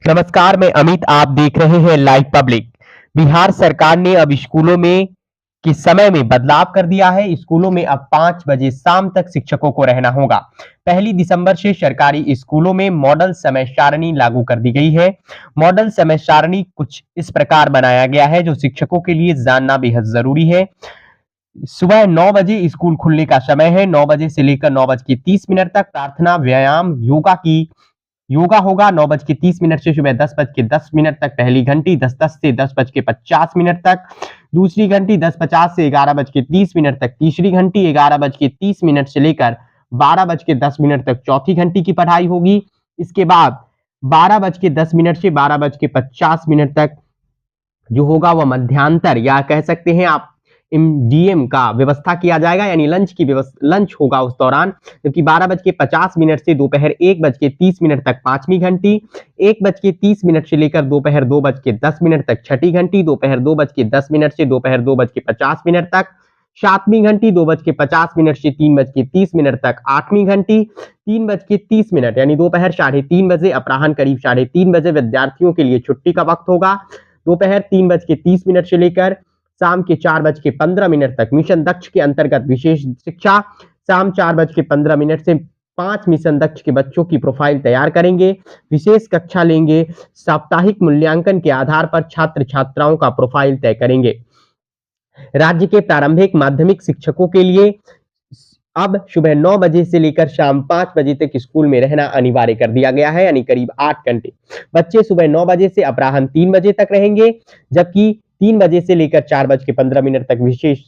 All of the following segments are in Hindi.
नमस्कार, मैं अमित। आप देख रहे हैं लाइव पब्लिक। बिहार सरकार ने अब स्कूलों में के समय में बदलाव कर दिया है। स्कूलों में अब 5 बजे शाम तक शिक्षकों को रहना होगा। 1 दिसंबर से सरकारी स्कूलों में मॉडल समय सारणी लागू कर दी गई है। मॉडल समय सारणी कुछ इस प्रकार बनाया गया है, जो शिक्षकों के लिए जानना बेहद जरूरी है। सुबह 9 बजे स्कूल खुलने का समय है। 9 बजे से लेकर 9:30 तक प्रार्थना, व्यायाम, योगा होगा। 9:30 से सुबह 10:10 तक पहली घंटी, 10:10 से 10:50 तक दूसरी घंटी, 10:50 से 11:30 तक तीसरी घंटी, 11:30 से लेकर 12:10 तक चौथी घंटी की पढ़ाई होगी। इसके बाद 12:10 से 12:50 तक जो होगा वह मध्यांतर या कह सकते हैं आप एमडीएम का व्यवस्था किया जाएगा, यानी लंच होगा उस दौरान। जबकि 12:50 से दोपहर 1:30 तक पांचवी घंटी, 1:30 से लेकर दोपहर 2:10 तक छठी घंटी, दोपहर 2:10 से दोपहर 2:50 तक सातवीं घंटी, 2:50 से 3:30 तक आठवीं घंटी, 3:30 यानी दोपहर 3:30 अपराह्न करीब 3:30 विद्यार्थियों के लिए छुट्टी का वक्त होगा। दोपहर 3:30 से लेकर शाम के 4:15 तक मिशन दक्ष के अंतर्गत विशेष शिक्षा, शाम 4:15 से 5 मिशन दक्ष के बच्चों की प्रोफाइल तैयार करेंगे, विशेष कक्षा लेंगे। साप्ताहिक मूल्यांकन के आधार पर छात्र छात्राओं का प्रोफाइल तय करेंगे। राज्य के प्रारंभिक माध्यमिक शिक्षकों के लिए अब सुबह 9 बजे से लेकर शाम 5 बजे तक स्कूल में रहना अनिवार्य कर दिया गया है, यानी करीब 8 घंटे। बच्चे सुबह 9 बजे से अपराह्न 3 बजे तक रहेंगे, जबकि 3 बजे से लेकर 4:15 तक विशेष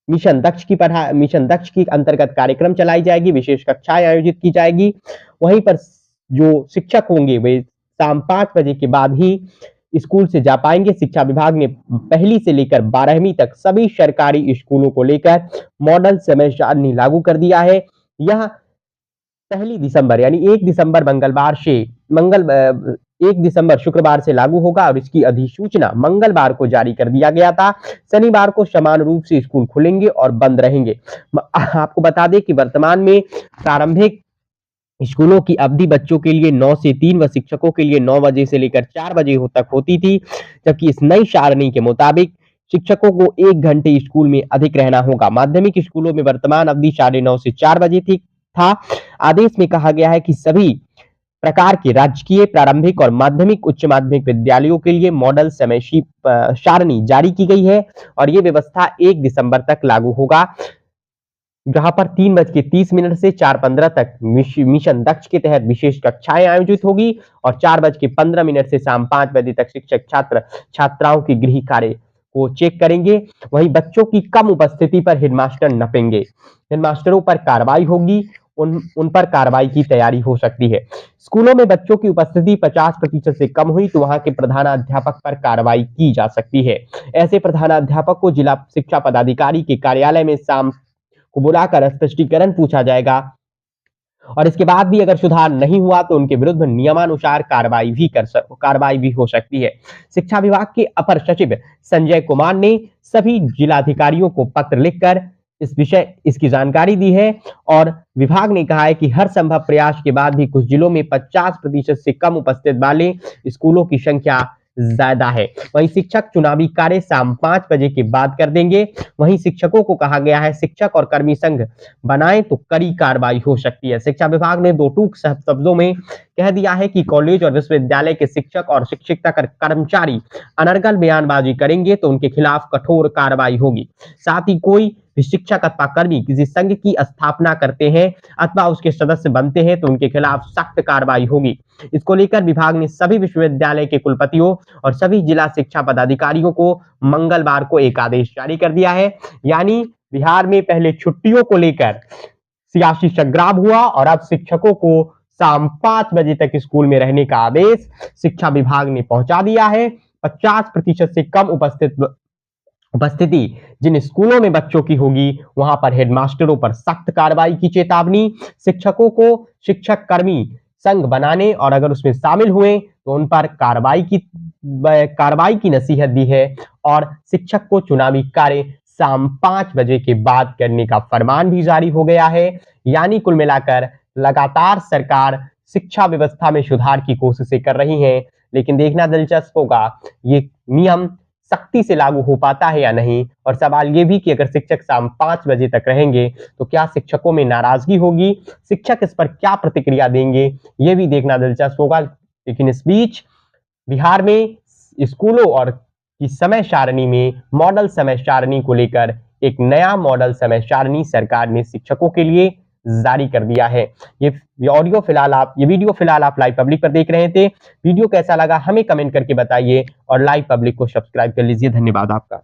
मिशन दक्ष की अंतर्गत कार्यक्रम चलाई जाएगी, विशेष कक्षाएं आयोजित की जाएगी। वहीं पर जो शिक्षक होंगे वे शाम 5 बजे के बाद ही स्कूल से जा पाएंगे। शिक्षा विभाग ने पहली से लेकर 12वीं तक सभी सरकारी स्कूलों को लेकर मॉडल समय सारणी लागू कर दिया है। यह 1 दिसंबर यानी 1 दिसंबर शुक्रवार से लागू होगा और इसकी अधिसूचना मंगलवार को जारी कर दिया गया था। शनिवार को समान रूप से स्कूल खुलेंगे और बंद रहेंगे। आपको बता दें कि वर्तमान में प्रारंभिक स्कूलों की अवधि बच्चों के लिए 9 से 3 व शिक्षकों के लिए 9 बजे से लेकर 4 बजे तक होती थी, जबकि इस नई सारणी के मुताबिक शिक्षकों को 1 घंटे स्कूल में अधिक रहना होगा। माध्यमिक स्कूलों में वर्तमान अवधि 9:30 से 4 बजे था। आदेश में कहा गया है कि सभी प्रकार के राजकीय प्रारंभिक और माध्यमिक उच्च माध्यमिक विद्यालयों के लिए मॉडल समय सारणी जारी की गई है और ये व्यवस्था 1 दिसंबर तक लागू होगा, जहां पर 3:30 से 4:15 तक मिशन दक्ष के तहत विशेष कक्षाएं आयोजित होगी और 4:15 से शाम 5 बजे तक शिक्षक छात्र छात्राओं की गृह कार्य को चेक करेंगे। वहीं बच्चों की कम उपस्थिति पर हेडमास्टर नपेंगे। हेडमास्टरों पर कार्रवाई होगी, उन पर कार्रवाई की तैयारी हो सकती है। स्कूलों में बच्चों की उपस्थिति 50% से कम हुई तो वहां के प्रधानाध्यापक पर कार्रवाई की जा सकती है। ऐसे प्रधानाध्यापक को जिला शिक्षा पदाधिकारी के कार्यालय में शाम को बुलाकर स्पष्टीकरण पूछा जाएगा और इसके बाद भी अगर सुधार नहीं हुआ तो उनके विरुद्ध नियमानुसार कार्रवाई भी हो सकती है। शिक्षा विभाग के अपर सचिव संजय कुमार ने सभी जिलाधिकारियों को पत्र लिखकर इसकी जानकारी दी है और विभाग ने कहा है कि हर संभव प्रयास के बाद भी कुछ जिलों में 50% से कम उपस्थित वाले स्कूलों की संख्या ज्यादा है। वहीं शिक्षक चुनावी कार्य शाम 5 बजे के बाद कर देंगे। वहीं शिक्षकों को कहा गया है शिक्षक और कर्मी संघ बनाएं तो कड़ी कार्रवाई हो सकती है। शिक्षा विभाग ने 2 टूक शब्दों में कह दिया है कि कॉलेज और विश्वविद्यालय के शिक्षक और शिक्षिका कर्मचारी अनर्गल बयानबाजी करेंगे तो उनके खिलाफ कठोर कार्रवाई होगी। साथ ही कोई भी शिक्षक अथवा कर्मी किसी संघ की स्थापना करते हैं अथवा उसके सदस्य बनते हैं तो उनके खिलाफ सख्त कार्रवाई होगी। इसको लेकर विभाग ने सभी विश्वविद्यालय के कुलपतियों और सभी जिला शिक्षा पदाधिकारियों को मंगलवार को एक आदेश जारी कर दिया है। यानी बिहार में पहले छुट्टियों को लेकर सियासी संग्राम हुआ और अब शिक्षकों को शाम 5 बजे तक स्कूल में रहने का आदेश शिक्षा विभाग ने पहुंचा दिया है। 50% से कम उपस्थिति जिन स्कूलों में बच्चों की होगी वहां पर हेडमास्टरों पर सख्त कार्रवाई की चेतावनी। शिक्षकों को शिक्षक कर्मी संघ बनाने और अगर उसमें शामिल हुए तो उन पर कार्रवाई की नसीहत दी है और शिक्षक को चुनावी कार्य शाम 5 बजे के बाद करने का फरमान भी जारी हो गया है। यानी कुल मिलाकर लगातार सरकार शिक्षा व्यवस्था में सुधार की कोशिशें कर रही हैं, लेकिन देखना दिलचस्प होगा ये नियम सख्ती से लागू हो पाता है या नहीं। और सवाल ये भी कि अगर शिक्षक शाम 5 बजे तक रहेंगे तो क्या शिक्षकों में नाराजगी होगी, शिक्षक इस पर क्या प्रतिक्रिया देंगे, ये भी देखना दिलचस्प होगा। लेकिन इस बीच बिहार में स्कूलों और की समय सारणी में मॉडल समय सारणी को लेकर एक नया मॉडल समय सारणी सरकार ने शिक्षकों के लिए जारी कर दिया है। ये वीडियो फिलहाल आप लाइव पब्लिक पर देख रहे थे। वीडियो कैसा लगा हमें कमेंट करके बताइए और लाइव पब्लिक को सब्सक्राइब कर लीजिए। धन्यवाद आपका।